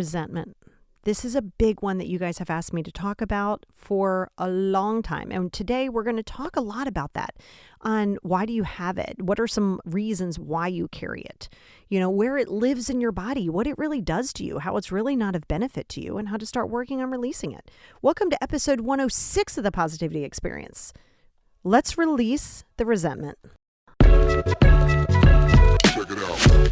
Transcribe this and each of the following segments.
Resentment. This is a big one that you guys have asked me to talk about for a long time. And today we're going to talk a lot about that on why do you have it? What are some reasons why you carry it? You know, where it lives in your body, what it really does to you, how it's really not of benefit to you, and how to start working on releasing it. Welcome to episode 106 of the Positivity Experience. Let's release the resentment. Check it out.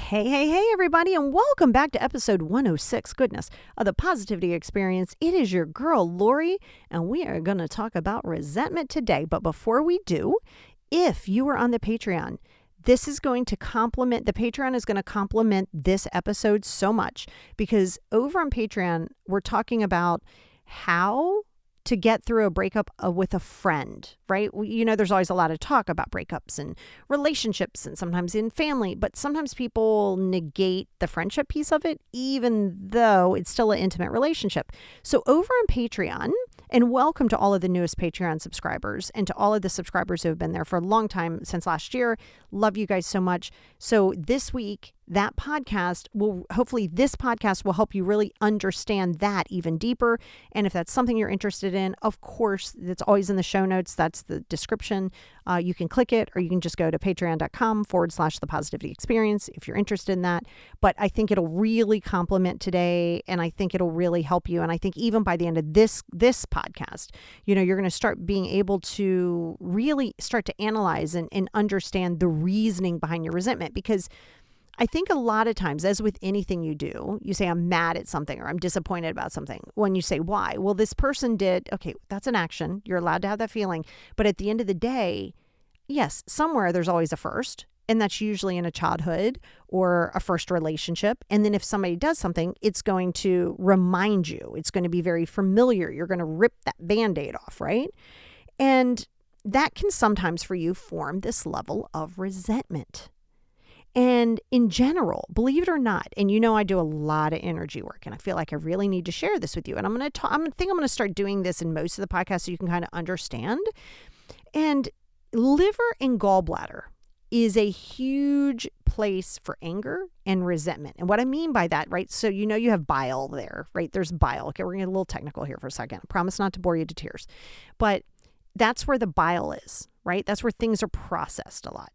Hey, everybody, and welcome back to episode 106, goodness, of the Positivity Experience. It is your girl, Lori, and we are going to talk about resentment today. But before we do, if you are on the Patreon, this is going to complement, the Patreon is going to complement this episode so much because over on Patreon, we're talking about how to get through a breakup with a friend, right? You know, there's always a lot of talk about breakups and relationships and sometimes in family, but sometimes people negate the friendship piece of it, even though it's still an intimate relationship. So over on Patreon, and welcome to all of the newest Patreon subscribers and to all of the subscribers who have been there for a long time since last year. Love you guys so much. So this week, this podcast will help you really understand that even deeper. And if that's something you're interested in, of course, it's always in the show notes. That's the description. You can click it, or you can just go to patreon.com/the positivity experience if you're interested in that. But I think it'll really complement today, and I think it'll really help you. And I think even by the end of this podcast, you know, you're going to start being able to really start to analyze and understand the reasoning behind your resentment. Because I think a lot of times, as with anything you do, you say, I'm mad at something or I'm disappointed about something. When you say, why? Well, this person did. Okay, that's an action. You're allowed to have that feeling. But at the end of the day, yes, somewhere there's always a first. And that's usually in a childhood or a first relationship. And then if somebody does something, it's going to remind you. It's going to be very familiar. You're going to rip that Band-Aid off, right? And that can sometimes for you form this level of resentment. And in general, believe it or not, and you know I do a lot of energy work, and I feel like I really need to share this with you. And I'm going to start doing this in most of the podcasts so you can kind of understand. And liver and gallbladder is a huge place for anger and resentment. And what I mean by that, right? So you know you have bile there, right? There's bile. Okay, we're going to get a little technical here for a second. I promise not to bore you to tears. But that's where the bile is, right? That's where things are processed a lot.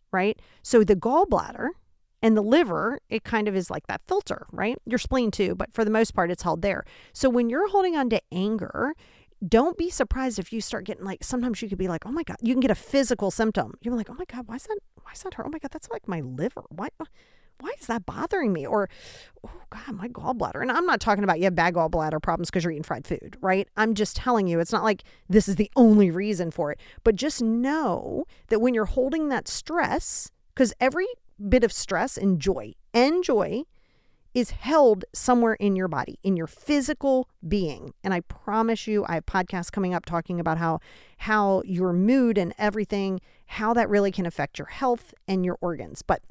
Right? So the gallbladder and the liver, it kind of is like that filter, right? Your spleen too, but for the most part, it's held there. So when you're holding on to anger, don't be surprised if you start getting like, sometimes you could be like, oh my God, you can get a physical symptom. You're like, oh my God, why is that hurt? Oh my God, that's like my liver. Why is that bothering me? Or, oh God, my gallbladder. And I'm not talking about you have bad gallbladder problems because you're eating fried food, right? I'm just telling you, it's not like this is the only reason for it. But just know that when you're holding that stress, because every bit of stress and joy is held somewhere in your body, in your physical being. And I promise you, I have podcasts coming up talking about how your mood and everything, how that really can affect your health and your organs. But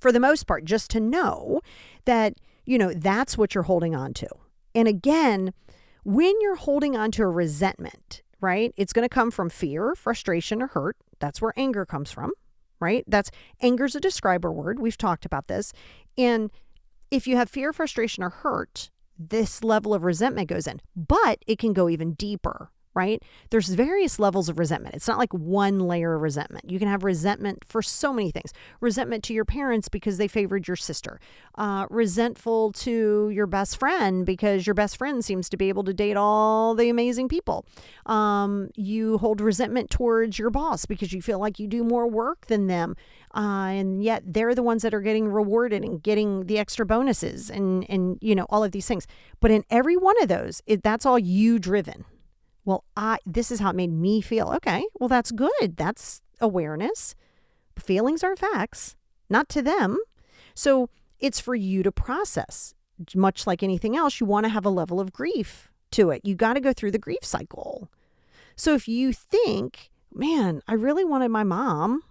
for the most part, just to know that, you know, that's what you're holding on to. And again, when you're holding on to a resentment, right, it's going to come from fear, frustration, or hurt. That's where anger comes from, right? Anger's a describer word. We've talked about this. And if you have fear, frustration, or hurt, this level of resentment goes in. But it can go even deeper, right? There's various levels of resentment. It's not like one layer of resentment. You can have resentment for so many things. Resentment to your parents because they favored your sister. Resentful to your best friend because your best friend seems to be able to date all the amazing people. You hold resentment towards your boss because you feel like you do more work than them. And yet they're the ones that are getting rewarded and getting the extra bonuses and you know, all of these things. But in every one of those, that's all you driven. Well, this is how it made me feel. Okay, well, that's good. That's awareness. Feelings are facts, not to them. So it's for you to process. Much like anything else, you want to have a level of grief to it. You got to go through the grief cycle. So if you think, man, I really wanted my mom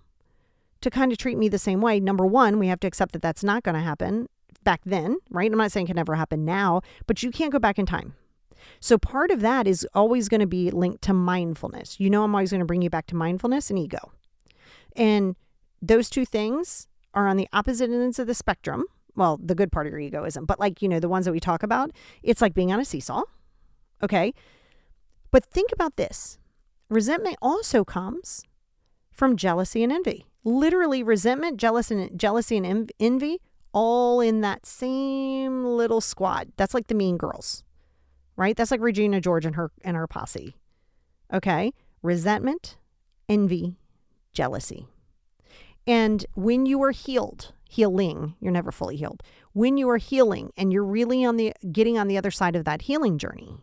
to kind of treat me the same way. Number one, we have to accept that that's not going to happen back then, right? I'm not saying it can never happen now, but you can't go back in time. So part of that is always going to be linked to mindfulness. You know, I'm always going to bring you back to mindfulness and ego. And those two things are on the opposite ends of the spectrum. Well, the good part of your ego isn't, but like, the ones that we talk about, it's like being on a seesaw. Okay. But think about this. Resentment also comes from jealousy and envy. Literally resentment, jealousy and envy, all in that same little squad. That's like the mean girls, right? That's like Regina George and her posse. Okay. Resentment, envy, jealousy. And when you are healing, you're never fully healed. When you are healing and you're really getting on the other side of that healing journey,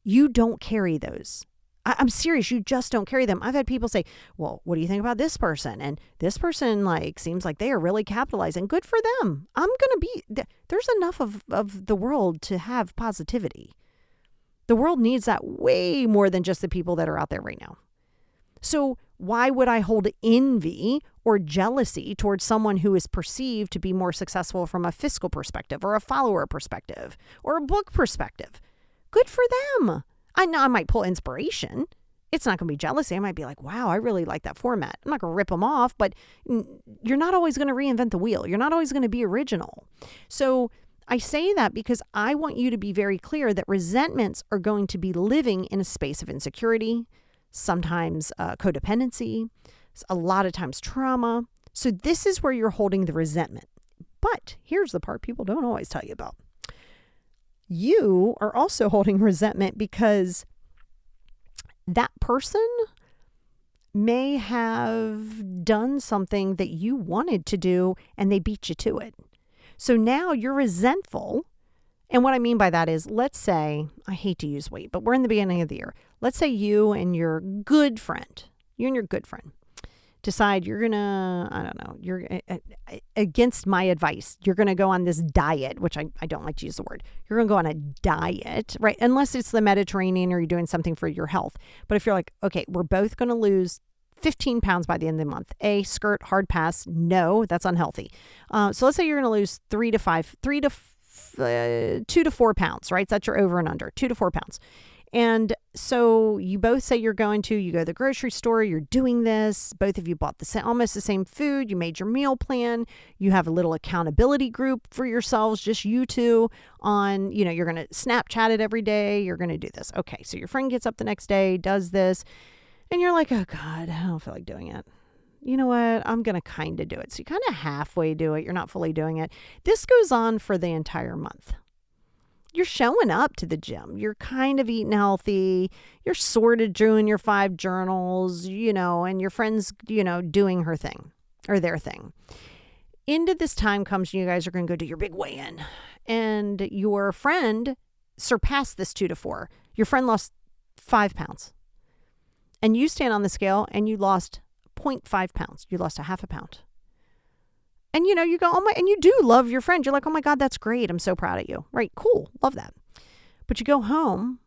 you don't carry those. I'm serious. You just don't carry them. I've had people say, well, what do you think about this person? And this person seems like they are really capitalizing. Good for them. There's enough of the world to have positivity. The world needs that way more than just the people that are out there right now. So why would I hold envy or jealousy towards someone who is perceived to be more successful from a fiscal perspective or a follower perspective or a book perspective? Good for them. I know I might pull inspiration. It's not going to be jealousy. I might be like, wow, I really like that format. I'm not going to rip them off, but you're not always going to reinvent the wheel. You're not always going to be original. So I say that because I want you to be very clear that resentments are going to be living in a space of insecurity, sometimes codependency, a lot of times trauma. So this is where you're holding the resentment. But here's the part people don't always tell you about. You are also holding resentment because that person may have done something that you wanted to do and they beat you to it. So now you're resentful. And what I mean by that is, let's say, I hate to use weight, but we're in the beginning of the year. Let's say you and your good friend decide you're going to, you're against my advice. You're going to go on this diet, which I don't like to use the word. You're going to go on a diet, right? Unless it's the Mediterranean or you're doing something for your health. But if you're like, okay, we're both going to lose 15 pounds by the end of the month. A, skirt, hard pass. No, that's unhealthy. So let's say you're going to lose 2 to 4 pounds, right? So that's your over and under, 2 to 4 pounds. And so you both say you go to the grocery store, you're doing this, both of you bought almost the same food, you made your meal plan, you have a little accountability group for yourselves, just you two on, you're going to Snapchat it every day, you're going to do this. Okay, so your friend gets up the next day, does this, and you're like, oh God, I don't feel like doing it. You know what? I'm going to kind of do it. So you kind of halfway do it. You're not fully doing it. This goes on for the entire month. You're showing up to the gym. You're kind of eating healthy. You're sort of doing your 5 journals, and your friend's, doing her thing or their thing. Into this time comes, you guys are going to go do your big weigh-in. And your friend surpassed this 2 to 4. Your friend lost 5 pounds. And you stand on the scale and you lost 0.5 pounds. You lost a half a pound. And you go, and you do love your friend. You're like, oh my God, that's great. I'm so proud of you. Right. Cool. Love that. But you go home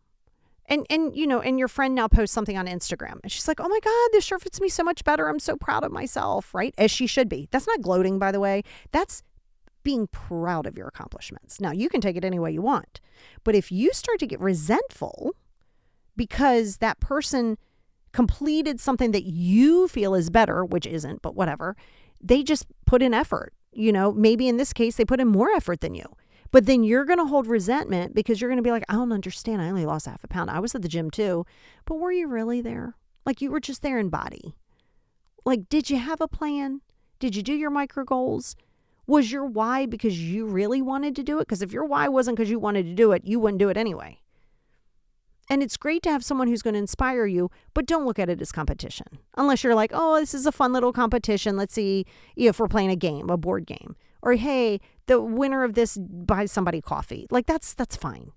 and your friend now posts something on Instagram and she's like, oh my God, this shirt fits me so much better. I'm so proud of myself. Right. As she should be. That's not gloating, by the way. That's being proud of your accomplishments. Now you can take it any way you want, but if you start to get resentful because that person completed something that you feel is better, which isn't, but whatever, they just put in effort. Maybe in this case, they put in more effort than you. But then you're going to hold resentment because you're going to be like, I don't understand. I only lost half a pound. I was at the gym too. But were you really there? Like you were just there in body. Like, did you have a plan? Did you do your micro goals? Was your why because you really wanted to do it? Because if your why wasn't because you wanted to do it, you wouldn't do it anyway. And it's great to have someone who's going to inspire you, but don't look at it as competition. Unless you're like, oh, this is a fun little competition. Let's see if we're playing a board game. Or, hey, the winner of this buys somebody coffee. Like, that's fine.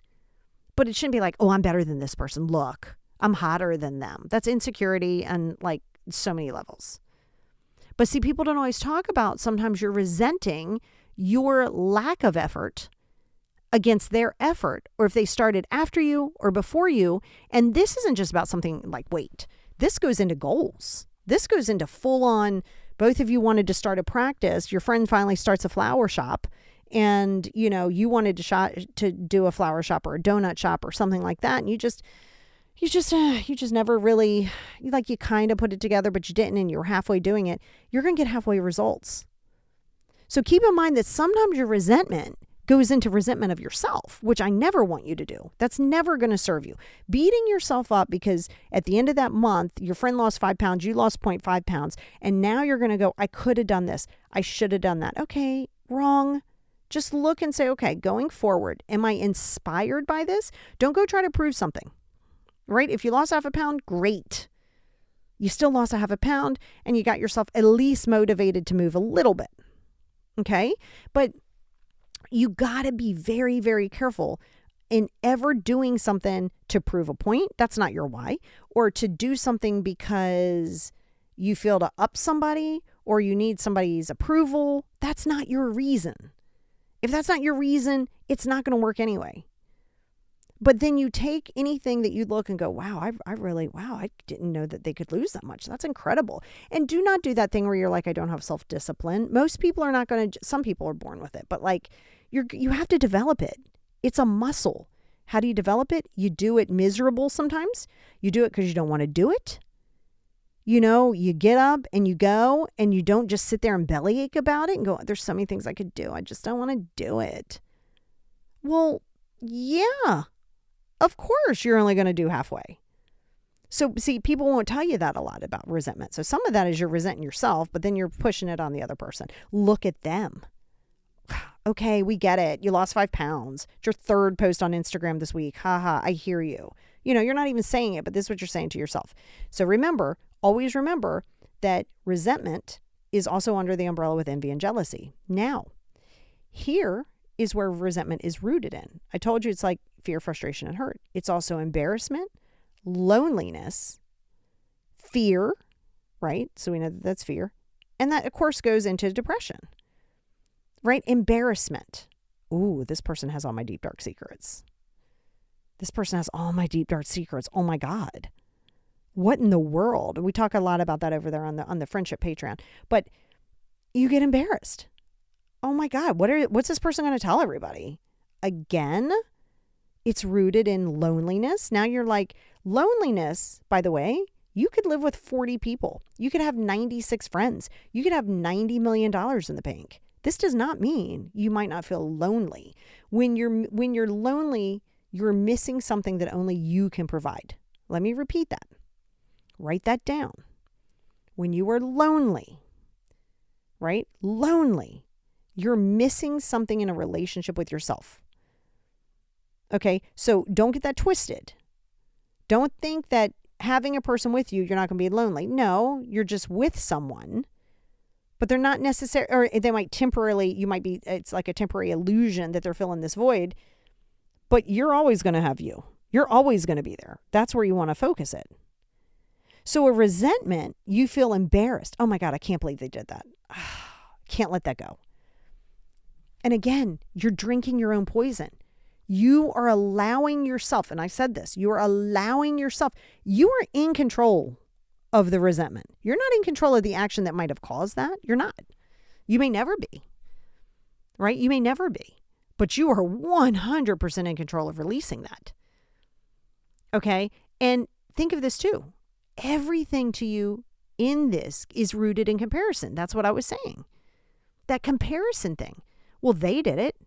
But it shouldn't be like, oh, I'm better than this person. Look, I'm hotter than them. That's insecurity and like so many levels. But see, people don't always talk about sometimes you're resenting your lack of effort against their effort, or if they started after you or before you. And this isn't just about something like weight. This goes into goals. This goes into full on, both of you wanted to start a practice. Your friend finally starts a flower shop and, you wanted to do a flower shop or a donut shop or something like that. And you just, you just never really, like, you kind of put it together, but you didn't, and you were halfway doing it, you're going to get halfway results. So keep in mind that sometimes your resentment goes into resentment of yourself, which I never want you to do. That's never going to serve you. Beating yourself up because at the end of that month, your friend lost 5 pounds, you lost 0.5 pounds, and now you're going to go, I could have done this. I should have done that. Okay, wrong. Just look and say, okay, going forward, am I inspired by this? Don't go try to prove something, right? If you lost half a pound, great. You still lost a half a pound and you got yourself at least motivated to move a little bit. Okay? But you got to be very, very careful in ever doing something to prove a point. That's not your why. Or to do something because you feel to up somebody or you need somebody's approval. That's not your reason. If that's not your reason, it's not going to work anyway. But then you take anything that you look and go, wow, I didn't know that they could lose that much. That's incredible. And do not do that thing where you're like, I don't have self-discipline. Most people are not going to, some people are born with it, but like you have to develop it. It's a muscle. How do you develop it? You do it miserable sometimes. You do it because you don't want to do it. You know, you get up and you go and you don't just sit there and bellyache about it and go, there's so many things I could do. I just don't want to do it. Well, yeah. Of course, you're only going to do halfway. So, see, people won't tell you that a lot about resentment. So some of that is you're resenting yourself, but then you're pushing it on the other person. Look at them. Okay, we get it. You lost 5 pounds. It's your 3rd post on Instagram this week. Haha, I hear you. You know, you're not even saying it, but this is what you're saying to yourself. So remember, always remember that resentment is also under the umbrella with envy and jealousy. Now, here is where resentment is rooted in. I told you it's like fear, frustration, and hurt. It's also embarrassment, loneliness, fear, right? So we know that that's fear. And that, of course, goes into depression, right? Embarrassment. Ooh, this person has all my deep, dark secrets. This person has all my deep, dark secrets. Oh, my God. What in the world? We talk a lot about that over there on the Friendship Patreon. But you get embarrassed. Oh my God, what's this person going to tell everybody? Again, it's rooted in loneliness. Now you're like, loneliness, by the way, you could live with 40 people. You could have 96 friends. You could have $90 million in the bank. This does not mean you might not feel lonely. When you're lonely, you're missing something that only you can provide. Let me repeat that. Write that down. When you are lonely, right? Lonely. You're missing something in a relationship with yourself. Okay, so don't get that twisted. Don't think that having a person with you, you're not going to be lonely. No, you're just with someone, but they're not necessary, or they might temporarily, it's like a temporary illusion that they're filling this void, but you're always going to have you. You're always going to be there. That's where you want to focus it. So a resentment, you feel embarrassed. Oh my God, I can't believe they did that. Can't let that go. And again, you're drinking your own poison. You are allowing yourself, and I said this, you are allowing yourself, you are in control of the resentment. You're not in control of the action that might have caused that. You're not. You may never be, right? You may never be, but you are 100% in control of releasing that. Okay? And think of this too. Everything to you in this is rooted in comparison. That's what I was saying. That comparison thing. Well, they did it.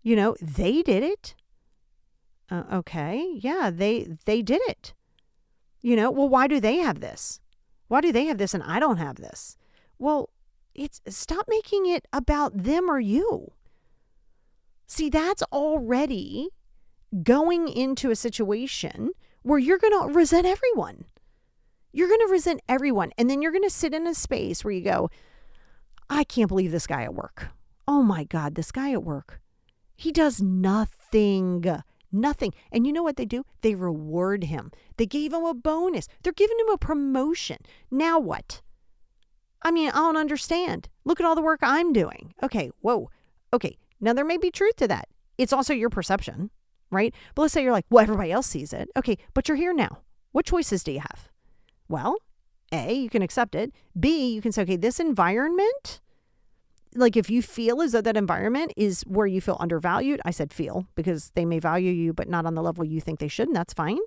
You know, they did it. Okay. Yeah, they did it. You know, well, why do they have this? Why do they have this and I don't have this? Well, stop making it about them or you. See, that's already going into a situation where you're going to resent everyone. You're going to resent everyone. And then you're going to sit in a space where you go, I can't believe this guy at work. Oh my God, this guy at work. He does nothing. And you know what they do? They reward him. They gave him a bonus. They're giving him a promotion. Now what? I mean, I don't understand. Look at all the work I'm doing. Okay, whoa. Okay, now there may be truth to that. It's also your perception, right? But let's say you're like, well, everybody else sees it. Okay, but you're here now. What choices do you have? Well, A, you can accept it. B, you can say, okay, this environment, like if you feel as though that environment is where you feel undervalued, I said feel because they may value you, but not on the level you think they should, and that's fine.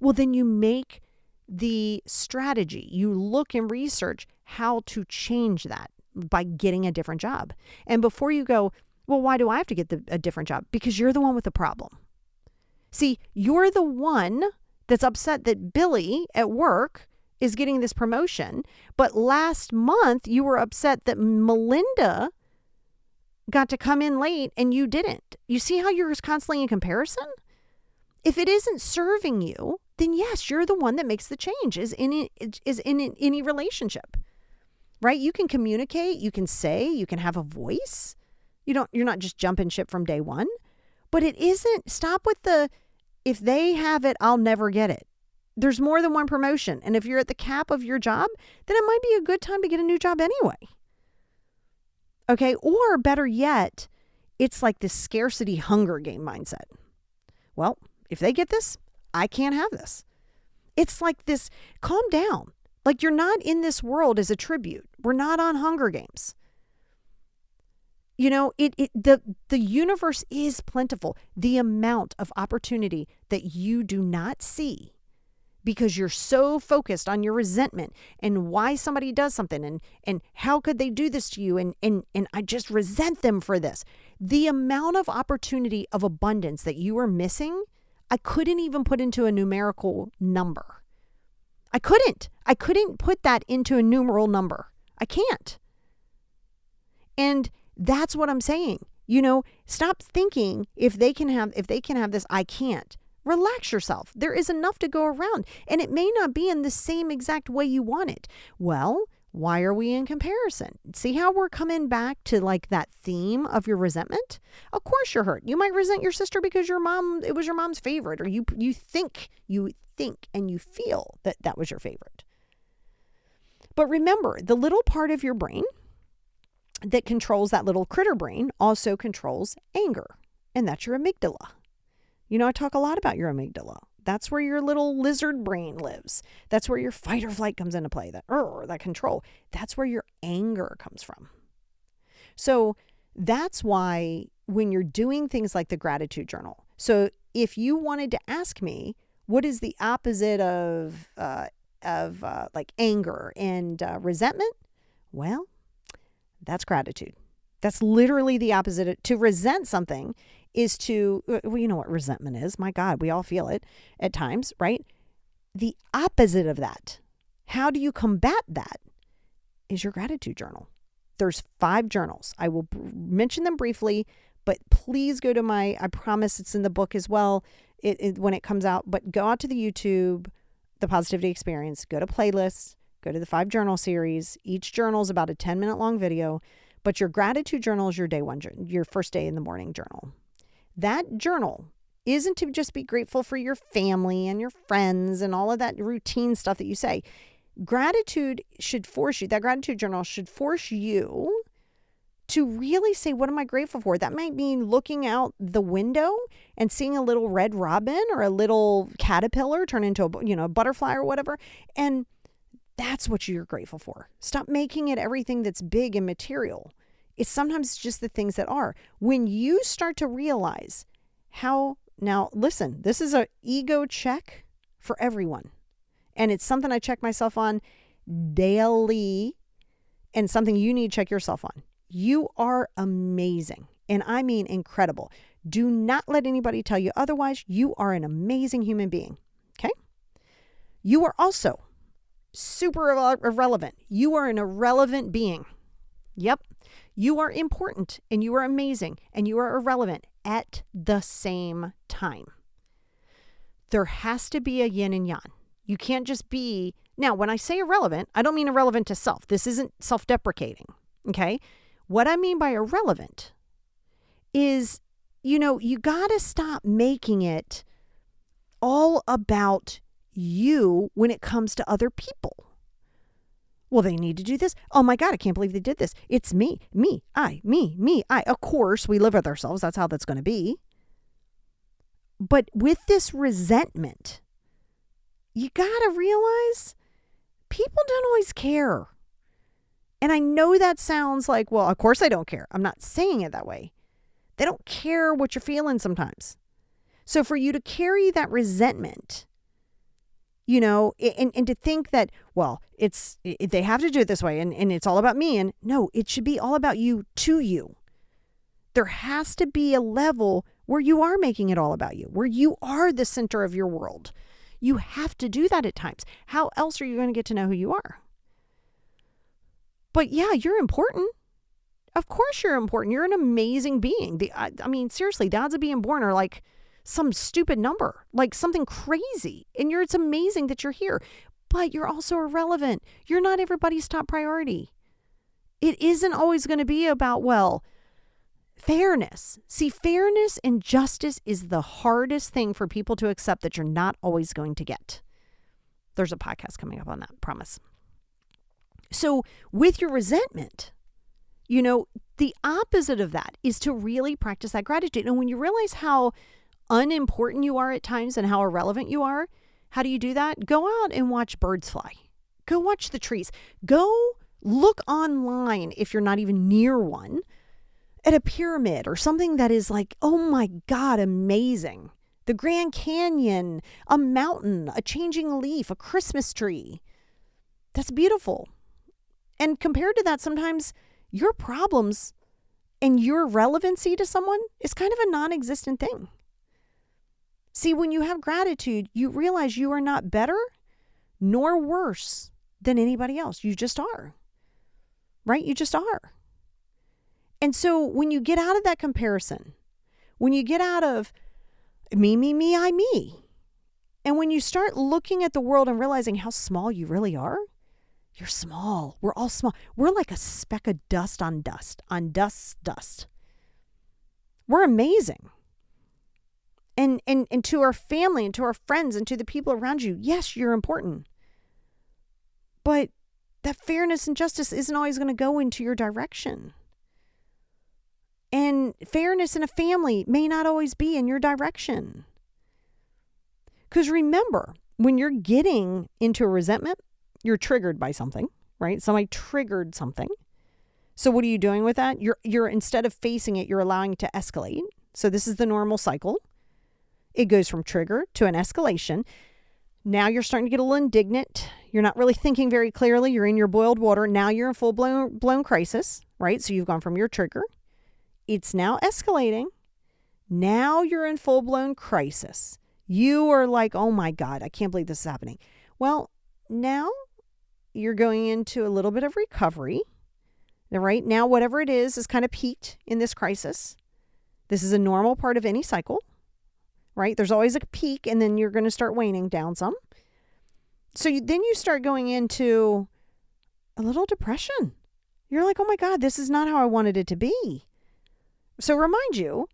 Well, then you make the strategy. You look and research how to change that by getting a different job. And before you go, well, why do I have to get a different job? Because you're the one with the problem. See, you're the one that's upset that Billy at work is getting this promotion. But last month, you were upset that Melinda got to come in late and you didn't. You see how you're constantly in comparison? If it isn't serving you, then yes, you're the one that makes the change, is in any relationship, right? You can communicate, you can say, you can have a voice. You're not just jumping ship from day one, but it isn't, stop with if they have it, I'll never get it. There's more than one promotion. And if you're at the cap of your job, then it might be a good time to get a new job anyway. Okay. Or better yet, it's like this scarcity hunger game mindset. Well, if they get this, I can't have this. It's like this, calm down. Like you're not in this world as a tribute. We're not on Hunger Games. You know, the universe is plentiful. The amount of opportunity that you do not see because you're so focused on your resentment and why somebody does something and how could they do this to you and I just resent them for this. The amount of opportunity of abundance that you are missing, I couldn't even put into a numerical number. I couldn't put that into a numeral number. I can't. And that's what I'm saying. You know, stop thinking if they can have this, I can't. Relax yourself. There is enough to go around, and it may not be in the same exact way you want it. Well, why are we in comparison? See how we're coming back to like that theme of your resentment? Of course you're hurt. You might resent your sister because it was your mom's favorite, or you think and you feel that was your favorite. But remember, the little part of your brain that controls that little critter brain also controls anger, and that's your amygdala. You know, I talk a lot about your amygdala. That's where your little lizard brain lives. That's where your fight or flight comes into play, that control. That's where your anger comes from. So that's why when you're doing things like the gratitude journal, so if you wanted to ask me, what is the opposite of like anger and resentment? Well, that's gratitude. That's literally the opposite. To resent something is to, well, you know what resentment is. My God, we all feel it at times, right? The opposite of that, how do you combat that, is your gratitude journal. There's 5 journals. I will mention them briefly, but please go to I promise it's in the book as well when it comes out, but go out to the YouTube, The Positivity Experience, go to playlists, go to the 5 journal series. Each journal is about a 10-minute long video, but your gratitude journal is your day one, your first day in the morning journal. That journal isn't to just be grateful for your family and your friends and all of that routine stuff that you say. Gratitude should force you, that gratitude journal should force you to really say, what am I grateful for? That might mean looking out the window and seeing a little red robin or a little caterpillar turn into a butterfly or whatever. And that's what you're grateful for. Stop making it everything that's big and material. It's sometimes just the things that are. When you start to realize now listen, this is an ego check for everyone. And it's something I check myself on daily and something you need to check yourself on. You are amazing. And I mean incredible. Do not let anybody tell you otherwise. You are an amazing human being. Okay? You are also super irrelevant. You are an irrelevant being. Yep. You are important and you are amazing and you are irrelevant at the same time. There has to be a yin and yang. You can't just be, now when I say irrelevant, I don't mean irrelevant to self. This isn't self-deprecating, okay? What I mean by irrelevant is, you got to stop making it all about you when it comes to other people. Well, they need to do this. Oh my God, I can't believe they did this. It's me, I. Of course, we live with ourselves. That's how that's going to be. But with this resentment, you got to realize people don't always care. And I know that sounds like, well, of course I don't care. I'm not saying it that way. They don't care what you're feeling sometimes. So for you to carry that resentment And to think that, well, they have to do it this way and it's all about me. And no, it should be all about you to you. There has to be a level where you are making it all about you, where you are the center of your world. You have to do that at times. How else are you going to get to know who you are? But yeah, you're important. Of course you're important. You're an amazing being. Seriously, the odds of being born are like some stupid number, like something crazy. And it's amazing that you're here, but you're also irrelevant. You're not everybody's top priority. It isn't always going to be about, fairness. See, fairness and justice is the hardest thing for people to accept that you're not always going to get. There's a podcast coming up on that, promise. So with your resentment, the opposite of that is to really practice that gratitude. And when you realize how unimportant you are at times and how irrelevant you are, how do you do that? Go out and watch birds fly. Go watch the trees. Go look online, if you're not even near one, at a pyramid or something that is like, oh my God, amazing. The Grand Canyon, a mountain, a changing leaf, a Christmas tree. That's beautiful. And compared to that, sometimes your problems and your relevancy to someone is kind of a non-existent thing. See, when you have gratitude, you realize you are not better nor worse than anybody else. You just are. Right? You just are. And so when you get out of that comparison, when you get out of me, I, me, and when you start looking at the world and realizing how small you really are, you're small. We're all small. We're like a speck of dust on dust, dust. We're amazing. And to our family and to our friends and to the people around you, yes, you're important. But that fairness and justice isn't always going to go into your direction. And fairness in a family may not always be in your direction. Because remember, when you're getting into a resentment, you're triggered by something, right? Somebody triggered something. So what are you doing with that? You're instead of facing it, you're allowing it to escalate. So this is the normal cycle. It goes from trigger to an escalation. Now you're starting to get a little indignant. You're not really thinking very clearly. You're in your boiled water. Now you're in full-blown crisis, right? So you've gone from your trigger. It's now escalating. Now you're in full-blown crisis. You are like, oh my God, I can't believe this is happening. Well, now you're going into a little bit of recovery. Right now, whatever it is kind of peaked in this crisis. This is a normal part of any cycle, right? There's always a peak and then you're going to start waning down some. So then you start going into a little depression. You're like, oh my God, this is not how I wanted it to be. So remind you,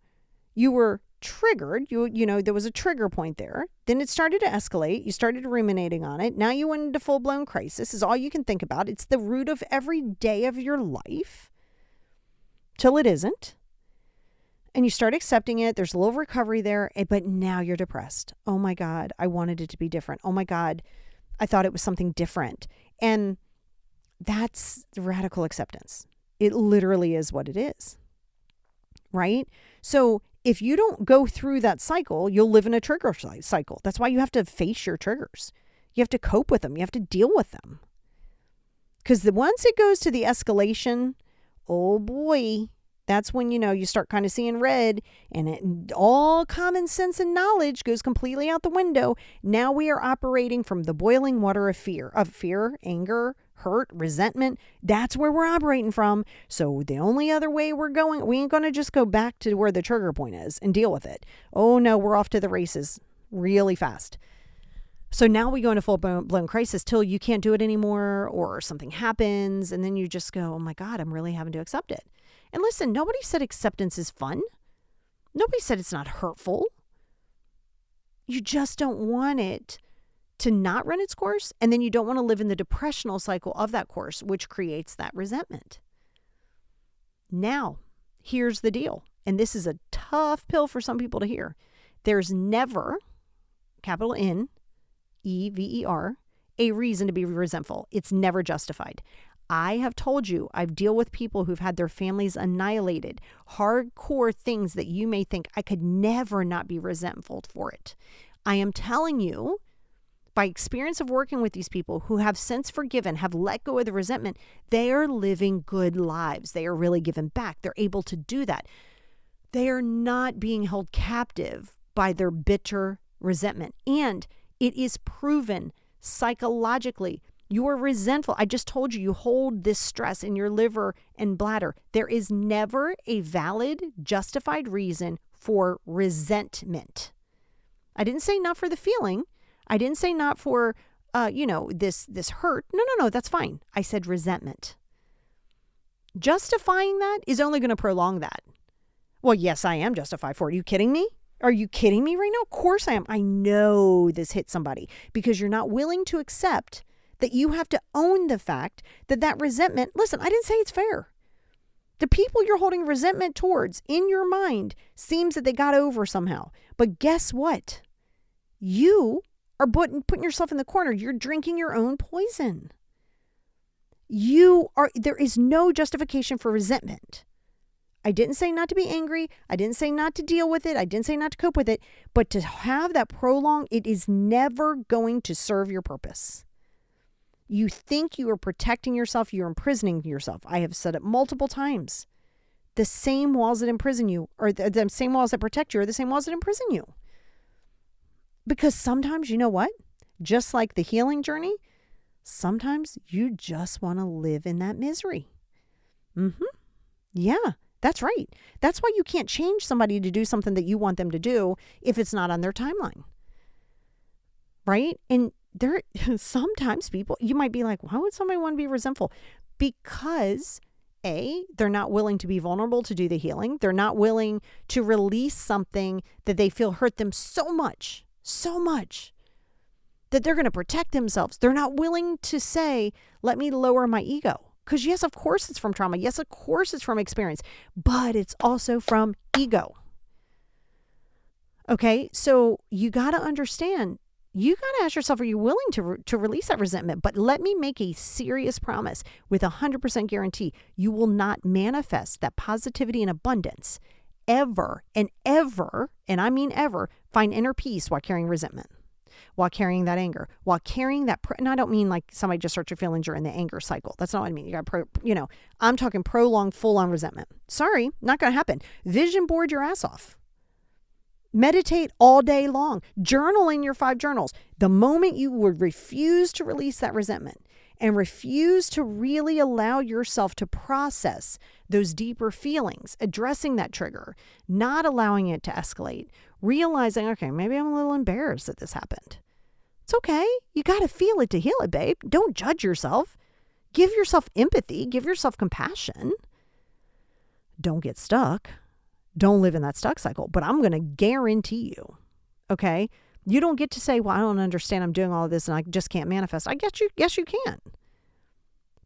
you were triggered. You know, there was a trigger point there. Then it started to escalate. You started ruminating on it. Now you went into full-blown crisis is all you can think about. It's the root of every day of your life till it isn't. And you start accepting it. There's a little recovery there, but now you're depressed. Oh my God, I wanted it to be different. Oh my God, I thought it was something different. And that's the radical acceptance. It literally is what it is. Right? So if you don't go through that cycle, you'll live in a trigger cycle. That's why you have to face your triggers. You have to cope with them. You have to deal with them. Because once it goes to the escalation, oh boy, that's when, you start kind of seeing red and all common sense and knowledge goes completely out the window. Now we are operating from the boiling water of fear, anger, hurt, resentment. That's where we're operating from. So the only other way we're going, we ain't going to just go back to where the trigger point is and deal with it. Oh no, we're off to the races really fast. So now we go into full-blown crisis till you can't do it anymore or something happens. And then you just go, oh my God, I'm really having to accept it. And listen, nobody said acceptance is fun. Nobody said it's not hurtful. You just don't want it to not run its course. And then you don't want to live in the depressional cycle of that course, which creates that resentment. Now, here's the deal. And this is a tough pill for some people to hear. There's never, capital N, E-V-E-R, a reason to be resentful. It's never justified. I have told you, I've dealt with people who've had their families annihilated, hardcore things that you may think I could never not be resentful for it. I am telling you, by experience of working with these people who have since forgiven, have let go of the resentment, they are living good lives. They are really giving back. They're able to do that. They are not being held captive by their bitter resentment. And it is proven psychologically. You are resentful. I just told you, you hold this stress in your liver and bladder. There is never a valid, justified reason for resentment. I didn't say not for the feeling. I didn't say not for, this hurt. No, that's fine. I said resentment. Justifying that is only going to prolong that. Well, yes, I am justified for it. Are you kidding me? Are you kidding me right now? Of course I am. I know this hit somebody because you're not willing to accept that you have to own the fact that resentment, listen, I didn't say it's fair. The people you're holding resentment towards in your mind seems that they got over somehow. But guess what? You are putting yourself in the corner. You're drinking your own poison. There is no justification for resentment. I didn't say not to be angry. I didn't say not to deal with it. I didn't say not to cope with it. But to have that prolonged, it is never going to serve your purpose. You think you are protecting yourself. You're imprisoning yourself. I have said it multiple times. The same walls that imprison you, or the same walls that protect you, are the same walls that imprison you. Because sometimes, you know what? Just like the healing journey, sometimes you just want to live in that misery. Yeah, that's right. That's why you can't change somebody to do something that you want them to do if it's not on their timeline. Right? And sometimes people, you might be like, why would somebody want to be resentful? Because they're not willing to be vulnerable to do the healing. They're not willing to release something that they feel hurt them so much, that they're going to protect themselves. They're not willing to say, let me lower my ego. Because yes, of course it's from trauma. Yes, of course it's from experience, but it's also from ego. Okay, so you got to understand, you got to ask yourself, are you willing to release that resentment? But let me make a serious promise with 100% guarantee. You will not manifest that positivity and abundance ever, and I mean ever, find inner peace while carrying resentment, while carrying that anger, while carrying that, and I don't mean like somebody just hurt your feelings, you're in the anger cycle. That's not what I mean. You got, I'm talking prolonged, full-on resentment. Sorry, not going to happen. Vision board your ass off. Meditate all day long. Journal in your 5 journals. The moment you would refuse to release that resentment and refuse to really allow yourself to process those deeper feelings, addressing that trigger, not allowing it to escalate, realizing, okay, maybe I'm a little embarrassed that this happened. It's okay. You got to feel it to heal it, babe. Don't judge yourself. Give yourself empathy. Give yourself compassion. Don't get stuck. Don't live in that stuck cycle. But I'm going to guarantee you, okay, you don't get to say, well, I don't understand. I'm doing all of this and I just can't manifest. I get you. Yes, you can.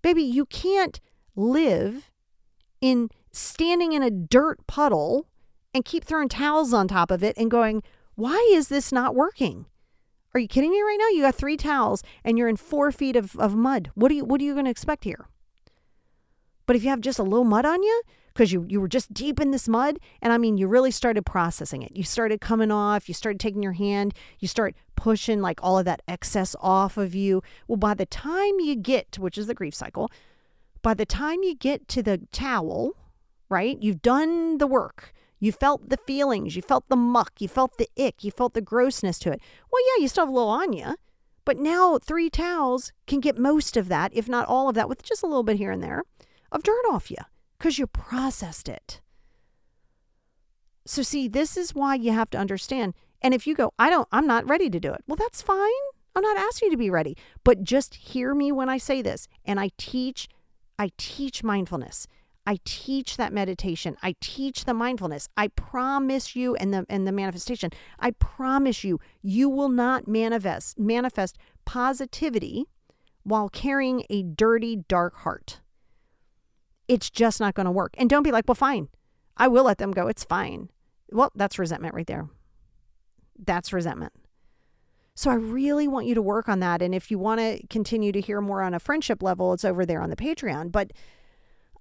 Baby, you can't live in standing in a dirt puddle and keep throwing towels on top of it and going, why is this not working? Are you kidding me right now? You got 3 towels and you're in 4 feet of mud. What are you going to expect here? But if you have just a little mud on you, because you were just deep in this mud, and I mean, you really started processing it. You started coming off, you started taking your hand, you start pushing like all of that excess off of you. Well, by the time you get to, which is the grief cycle, by the time you get to the towel, right, you've done the work. You felt the feelings, you felt the muck, you felt the ick, you felt the grossness to it. Well, yeah, you still have a little on you, but now 3 towels can get most of that, if not all of that, with just a little bit here and there of dirt off you. Because you processed it. So see, this is why you have to understand. And if you go, I'm not ready to do it. Well, that's fine. I'm not asking you to be ready. But just hear me when I say this. And I teach mindfulness. I teach that meditation. I teach the mindfulness. I promise you, and the manifestation. I promise you, you will not manifest positivity while carrying a dirty, dark heart. It's just not going to work. And don't be like, well, fine. I will let them go. It's fine. Well, that's resentment right there. That's resentment. So I really want you to work on that. And if you want to continue to hear more on a friendship level, it's over there on the Patreon. But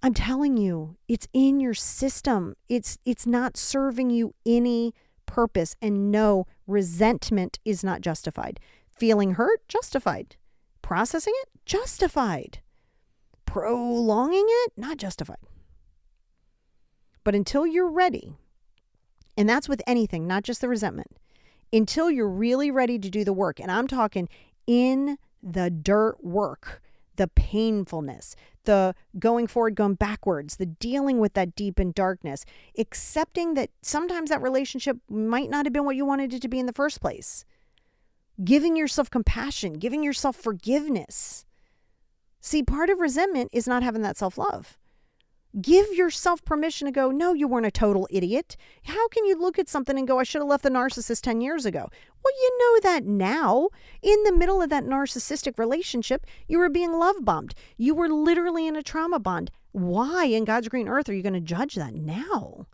I'm telling you, it's in your system. It's not serving you any purpose. And no, resentment is not justified. Feeling hurt? Justified. Processing it? Justified. Prolonging it? Not justified. But until you're ready, and that's with anything, not just the resentment, until you're really ready to do the work, and I'm talking in the dirt work, the painfulness, the going forward, going backwards, the dealing with that deep and darkness, accepting that sometimes that relationship might not have been what you wanted it to be in the first place. Giving yourself compassion, giving yourself forgiveness. See, part of resentment is not having that self-love. Give yourself permission to go, no, you weren't a total idiot. How can you look at something and go, I should have left the narcissist 10 years ago? Well, you know that now. In the middle of that narcissistic relationship, you were being love bombed. You were literally in a trauma bond. Why in God's green earth are you going to judge that now?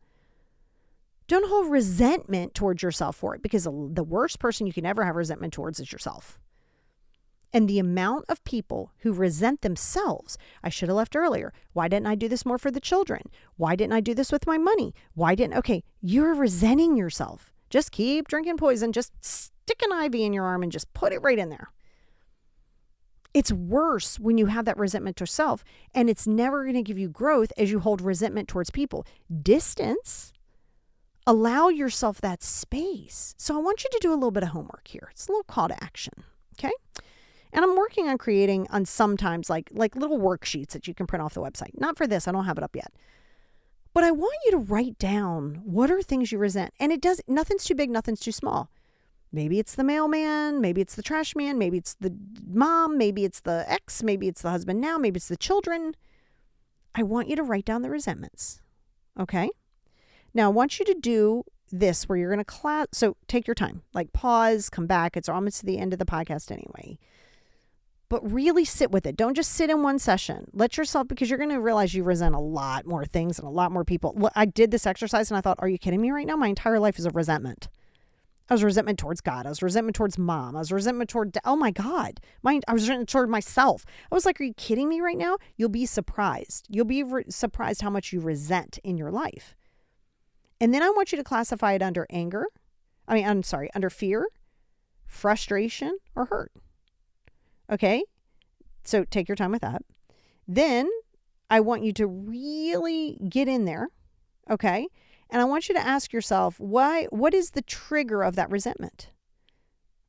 Don't hold resentment towards yourself for it, because the worst person you can ever have resentment towards is yourself. And the amount of people who resent themselves, I should have left earlier. Why didn't I do this more for the children? Why didn't I do this with my money? Okay, you're resenting yourself. Just keep drinking poison. Just stick an IV in your arm and just put it right in there. It's worse when you have that resentment towards self, and it's never going to give you growth as you hold resentment towards people. Distance. Allow yourself that space. So I want you to do a little bit of homework here. It's a little call to action. Okay? And I'm working on creating on sometimes like little worksheets that you can print off the website. Not for this. I don't have it up yet. But I want you to write down what are things you resent. And nothing's too big, nothing's too small. Maybe it's the mailman, maybe it's the trash man, maybe it's the mom, maybe it's the ex, maybe it's the husband now, maybe it's the children. I want you to write down the resentments. Okay? Now I want you to do this where you're going to so take your time, like pause, come back. It's almost to the end of the podcast anyway. But really sit with it. Don't just sit in one session. Let yourself, because you're going to realize you resent a lot more things and a lot more people. I did this exercise and I thought, are you kidding me right now? My entire life is a resentment. I was resentment towards God. I was resentment towards mom. I was resentment toward, oh my God. I was resentment toward myself. I was like, are you kidding me right now? You'll be surprised. You'll be surprised how much you resent in your life. And then I want you to classify it under under fear, frustration, or hurt. Okay, so take your time with that. Then I want you to really get in there, okay? And I want you to ask yourself, what is the trigger of that resentment,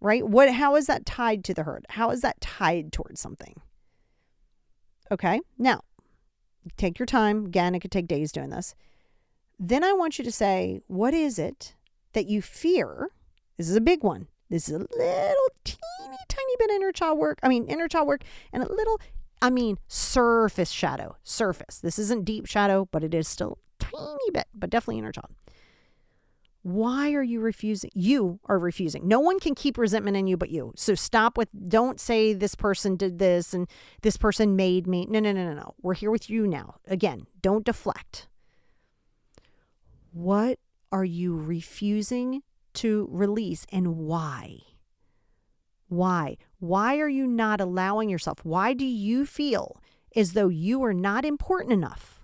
right? How is that tied to the hurt? How is that tied towards something? Okay, now, take your time. Again, it could take days doing this. Then I want you to say, what is it that you fear? This is a big one. This is a little teeny tiny bit inner child work and a little, surface shadow. Surface. This isn't deep shadow, but it is still a tiny bit, but definitely inner child. Why are you refusing? You are refusing. No one can keep resentment in you but you. So don't say this person did this and this person made me. No. We're here with you now. Again, don't deflect. What are you refusing to release, and why? Why? Why are you not allowing yourself? Why do you feel as though you are not important enough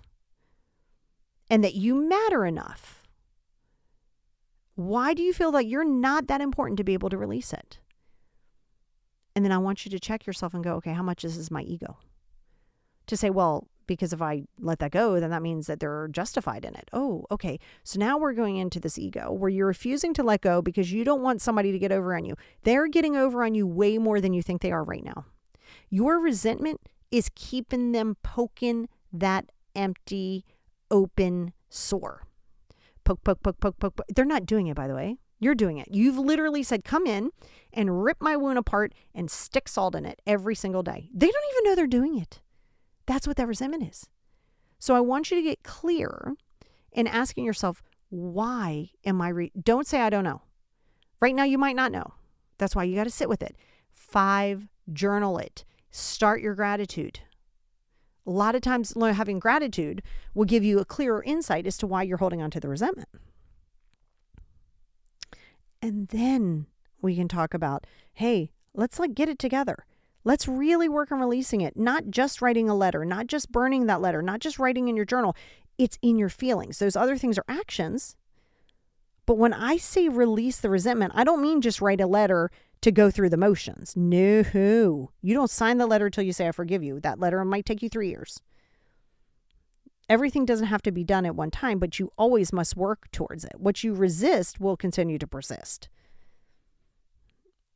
and that you matter enough? Why do you feel that you're not that important to be able to release it? And then I want you to check yourself and go, okay, how much is this my ego? To say, well, because if I let that go, then that means that they're justified in it. Oh, okay. So now we're going into this ego where you're refusing to let go because you don't want somebody to get over on you. They're getting over on you way more than you think they are right now. Your resentment is keeping them poking that empty, open sore. Poke, poke, poke, poke, poke, poke. They're not doing it, by the way. You're doing it. You've literally said, come in and rip my wound apart and stick salt in it every single day. They don't even know they're doing it. That's what that resentment is. So I want you to get clear in asking yourself, why am I don't say I don't know. Right now you might not know. That's why you got to sit with it. 5, journal it. Start your gratitude. A lot of times having gratitude will give you a clearer insight as to why you're holding on to the resentment. And then we can talk about, hey, let's get it together. Let's really work on releasing it. Not just writing a letter, not just burning that letter, not just writing in your journal. It's in your feelings. Those other things are actions. But when I say release the resentment, I don't mean just write a letter to go through the motions. No, you don't sign the letter till you say, I forgive you. That letter might take you 3 years. Everything doesn't have to be done at one time, but you always must work towards it. What you resist will continue to persist.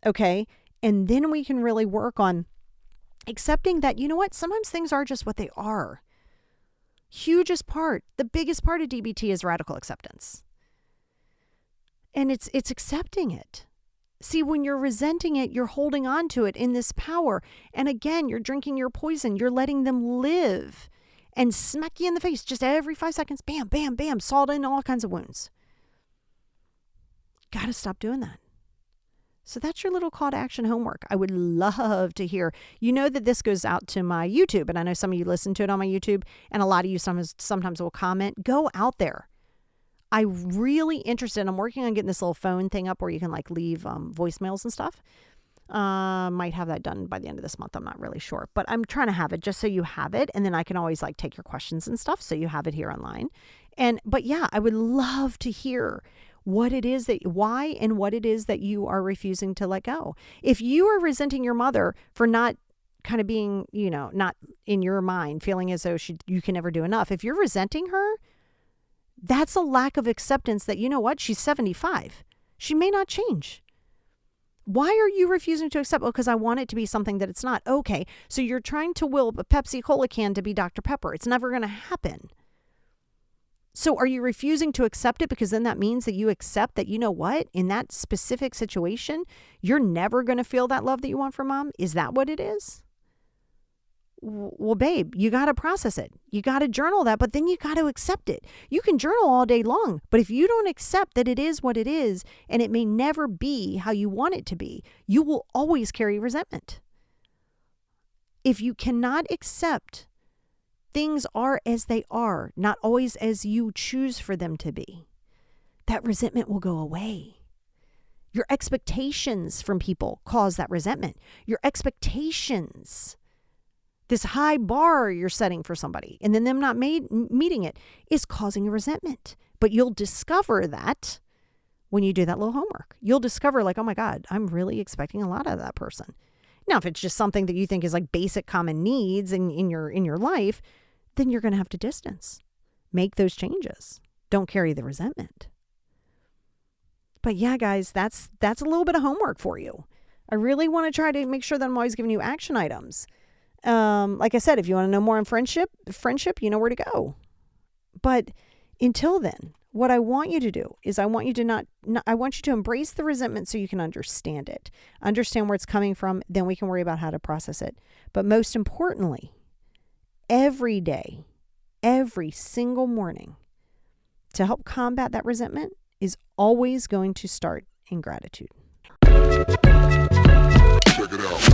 Okay? And then we can really work on accepting that, you know what? Sometimes things are just what they are. Hugest part, the biggest part of DBT is radical acceptance. And it's accepting it. See, when you're resenting it, you're holding on to it in this power. And again, you're drinking your poison. You're letting them live and smack you in the face just every 5 seconds. Bam, bam, bam. Salt in all kinds of wounds. Got to stop doing that. So that's your little call to action homework. I would love to hear. You know that this goes out to my YouTube, and I know some of you listen to it on my YouTube, and a lot of you sometimes will comment. Go out there. I'm really interested. I'm working on getting this little phone thing up where you can like leave voicemails and stuff. Might have that done by the end of this month. I'm not really sure, but I'm trying to have it just so you have it. And then I can always like take your questions and stuff. So you have it here online. But yeah, I would love to hear what it is why and what it is that you are refusing to let go. If you are resenting your mother for not kind of being, not in your mind, feeling as though you can never do enough. If you're resenting her, that's a lack of acceptance that, you know what, she's 75. She may not change. Why are you refusing to accept? Well, because I want it to be something that it's not. Okay, so you're trying to will a Pepsi Cola can to be Dr. Pepper. It's never going to happen. So are you refusing to accept it because then that means that you accept that, you know what, in that specific situation, you're never going to feel that love that you want from mom? Is that what it is? Well, babe, you got to process it. You got to journal that, but then you got to accept it. You can journal all day long, but if you don't accept that it is what it is, and it may never be how you want it to be, you will always carry resentment. If you cannot accept things are as they are, not always as you choose for them to be, that resentment will go away. Your expectations from people cause that resentment. Your expectations, this high bar you're setting for somebody, and then them not meeting it is causing a resentment. But you'll discover that when you do that little homework. You'll discover like, oh my God, I'm really expecting a lot of that person. Now, if it's just something that you think is like basic common needs in your life, then you're going to have to distance. Make those changes. Don't carry the resentment. But yeah, guys, that's a little bit of homework for you. I really want to try to make sure that I'm always giving you action items. Like I said, if you want to know more on friendship, you know where to go. But until then, what I want you to do is I want you to embrace the resentment so you can understand it. Understand where it's coming from, then we can worry about how to process it. But most importantly, every day, every single morning, to help combat that resentment is always going to start in gratitude. Check it out.